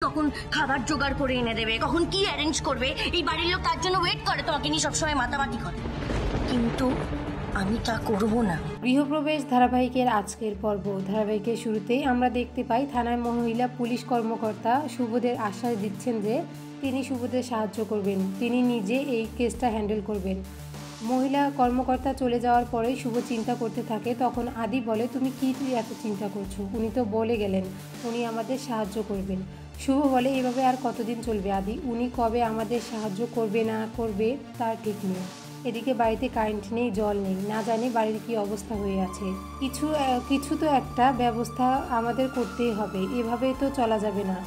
কখন খাবার জোগাড় করে এনে দেবে, কখন কি অ্যারেঞ্জ করবে, এই বাড়ির লোক তার জন্য ওয়েট করে, তোমাকে নিয়ে সবসময় মাতামাতি করে। কিন্তু আমি তা করব না। গৃহপ্রবেশ ধারাবাহিকের আজকের পর্ব। ধারাবাহিকের শুরুতেই আমরা দেখতে পাই থানায় মহিলা পুলিশ কর্মকর্তা শুভদের আশ্বাস দিচ্ছেন যে তিনি শুভদের সাহায্য করবেন, তিনি নিজে এই কেসটা হ্যান্ডেল করবেন। মহিলা কর্মকর্তা চলে যাওয়ার পরে শুভ চিন্তা করতে থাকে। তখন আদি বলে, তুমি কি এত চিন্তা করছো? উনি তো বলে গেলেন উনি আমাদের সাহায্য করবেন। শুভ বলে, এভাবে আর কতদিন চলবে আদি? উনি কবে আমাদের সাহায্য করবে না করবে তার ঠিক নেই। এদিকে বাড়িতে কারেন্ট নেই, জল নেই, না জানি বাড়ির কি অবস্থা হয়ে আছে। কিছু তো একটা ব্যবস্থা আমাদের করতেই হবে, এভাবে তো চলা যাবে না।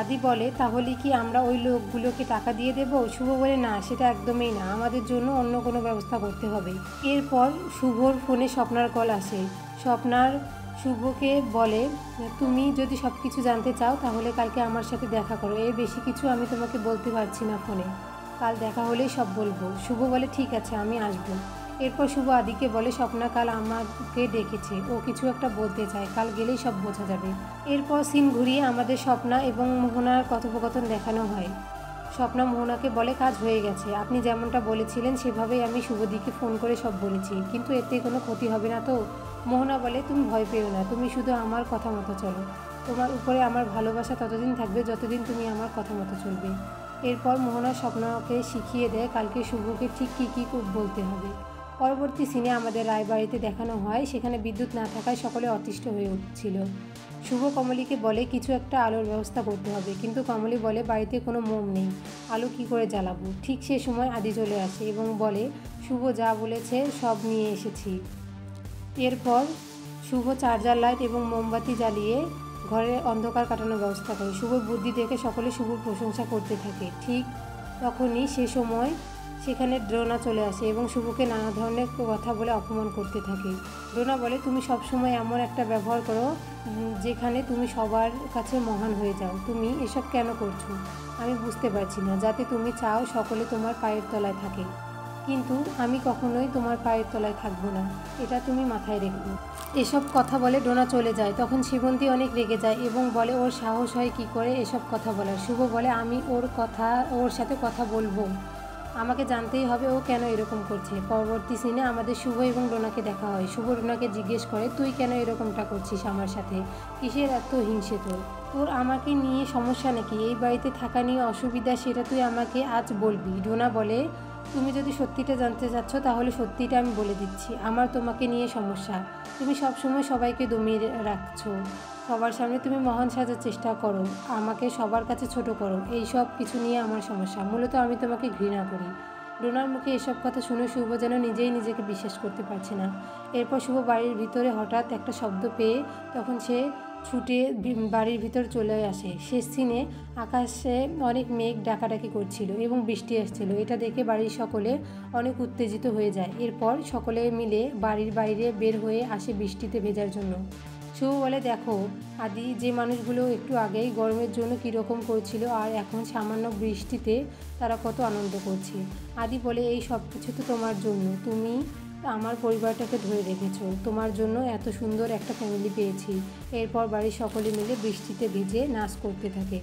আদি বলে, তাহলে কি আমরা ওই লোকগুলোকে টাকা দিয়ে দেব? শুভ বলে, না, সেটা একদমই না, আমাদের জন্য অন্য কোনো ব্যবস্থা করতে হবে। এরপর শুভর ফোনে স্বপ্নার কল আসে। স্বপ্নার শুভকে বলে, তুমি যদি সব কিছু জানতে চাও তাহলে কালকে আমার সাথে দেখা করো, এর বেশি কিছু আমি তোমাকে বলতে পারছি না ফোনে, কাল দেখা হলেই সব বলবো। শুভ বলে, ঠিক আছে, আমি আসবো। এরপর শুভ আদিকে বলে, স্বপ্না কাল আমাকে ডেকেছে, ও কিছু একটা বলতে চায়, কাল গেলেই সব বোঝা যাবে। এরপর সিন ঘুরিয়ে আমাদের স্বপ্না এবং মোহনার কথোপকথন দেখানো হয়। স্বপ্না মোহনাকে বলে, কাজ হয়ে গেছে, আপনি যেমনটা বলেছিলেন সেভাবেই আমি শুভদিকে ফোন করে সব বলেছি, কিন্তু এতে কোনো ক্ষতি হবে না তো? মোহনা বলে, তুমি ভয় পেও না, তুমি শুধু আমার কথা মতো চলো, তোমার উপরে আমার ভালোবাসা ততদিন থাকবে যতদিন তুমি আমার কথা মতো চলবে। এরপর মোহনা স্বপ্নাকে শিখিয়ে দেয় কালকে শুভকে ঠিক কী বলতে হবে। পরবর্তী সিনে আমাদের রায়বাড়িতে দেখানো হয়, সেখানে বিদ্যুৎ না থাকায় সকলে অতিষ্ঠ হয়ে উঠছিল। শুভ কমলিকে বলে, কিছু একটা আলোর ব্যবস্থা করতে হবে, কিন্তু কমলি বলে, বাড়িতে কোনো মোম নেই, আলো কি করে জ্বালাবো? ঠিক সে সময় আদি চলে আসে এবং বলে, শুভ যা বলেছে সব নিয়ে এসেছি। এরপর শুভ চার্জার লাইট এবং মোমবাতি জ্বালিয়ে ঘরে অন্ধকার কাটানোর ব্যবস্থা করে। শুভর বুদ্ধি দেখে সকলে শুভর প্রশংসা করতে থাকে। ঠিক তখনই সে সময় সেখানে ড্রোনা চলে আসে এবং শুভকে নানা ধরনের কথা বলে অপমান করতে থাকে। ড্রোনা বলে, তুমি সবসময় এমন একটা ব্যবহার করো যেখানে তুমি সবার কাছে মহান হয়ে যাও, তুমি এসব কেন করছো? আমি বুঝতে পারছি না, যাতে তুমি চাও সকলে তোমার পায়ের তলায় থাকে, কিন্তু আমি কখনোই তোমার পায়ের তলায় থাকবো না, এটা তুমি মাথায় রেখো। এসব কথা বলে ডোনা চলে যায়। তখন শিবন্তী অনেক রেগে যায় এবং বলে, ওর সাহস হয় কি করে এসব কথা বলার? শুভ বলে, আমি ওর সাথে কথা বলবো, আমাকে জানতেই হবে ও কেন এরকম করছে। পরবর্তী সিনে আমাদের শুভ এবং ডোনাকে দেখা হয়। শুভ ডোনাকে জিজ্ঞেস করে, তুই কেন এরকমটা করছিস আমার সাথে? কিসের এত হিংসে তোর আমাকে নিয়ে সমস্যা নাকি? এই বাড়িতে থাকা নিয়ে অসুবিধা, সেটা তুই আমাকে আজ বলবি? ডোনা বলে, তুমি যদি সত্যিটা জানতে চাচ্ছ তাহলে সত্যিটা আমি বলে দিচ্ছি, আমার তোমাকে নিয়ে সমস্যা। তুমি সবসময় সবাইকে দমিয়ে রাখছো, সবার সামনে তুমি মহান সাজার চেষ্টা করো, আমাকে সবার কাছে ছোট করো, এই সব কিছু নিয়ে আমার সমস্যা। মূলত আমি তোমাকে ঘৃণা করি। ডোনার মুখে এসব কথা শুনে শুভ যেন নিজেই নিজেকে বিশ্বাস করতে পারছে না। এরপর শুভ বাড়ির ভিতরে হঠাৎ একটা শব্দ পেয়ে তখন সে ছুটে বাড়ির ভিতর চলে আসে। শেষ সিনে আকাশে অনেক মেঘ ডাকাডাকি করছিল এবং বৃষ্টি আসছিল, এটা দেখে বাড়ির সকলে অনেক উত্তেজিত হয়ে যায়। এরপর সকলে মিলে বাড়ির বাইরে বের হয়ে আসে বৃষ্টিতে ভেজার জন্য। শুভ বলে, দেখো আদি, যে মানুষগুলো একটু আগেই গরমের জন্য কীরকম করছিল আর এখন সামান্য বৃষ্টিতে তারা কত আনন্দ করছে। আদি বলে, এই সব কিছু তো তোমার জন্য, তুমি আমার পরিবারটাকে ধরে রেখেছো, তোমার জন্য এত সুন্দর একটা ফ্যামিলি পেয়েছি। এরপর বাড়ির সকলে মিলে বৃষ্টিতে ভিজে নাচ করতে থাকে।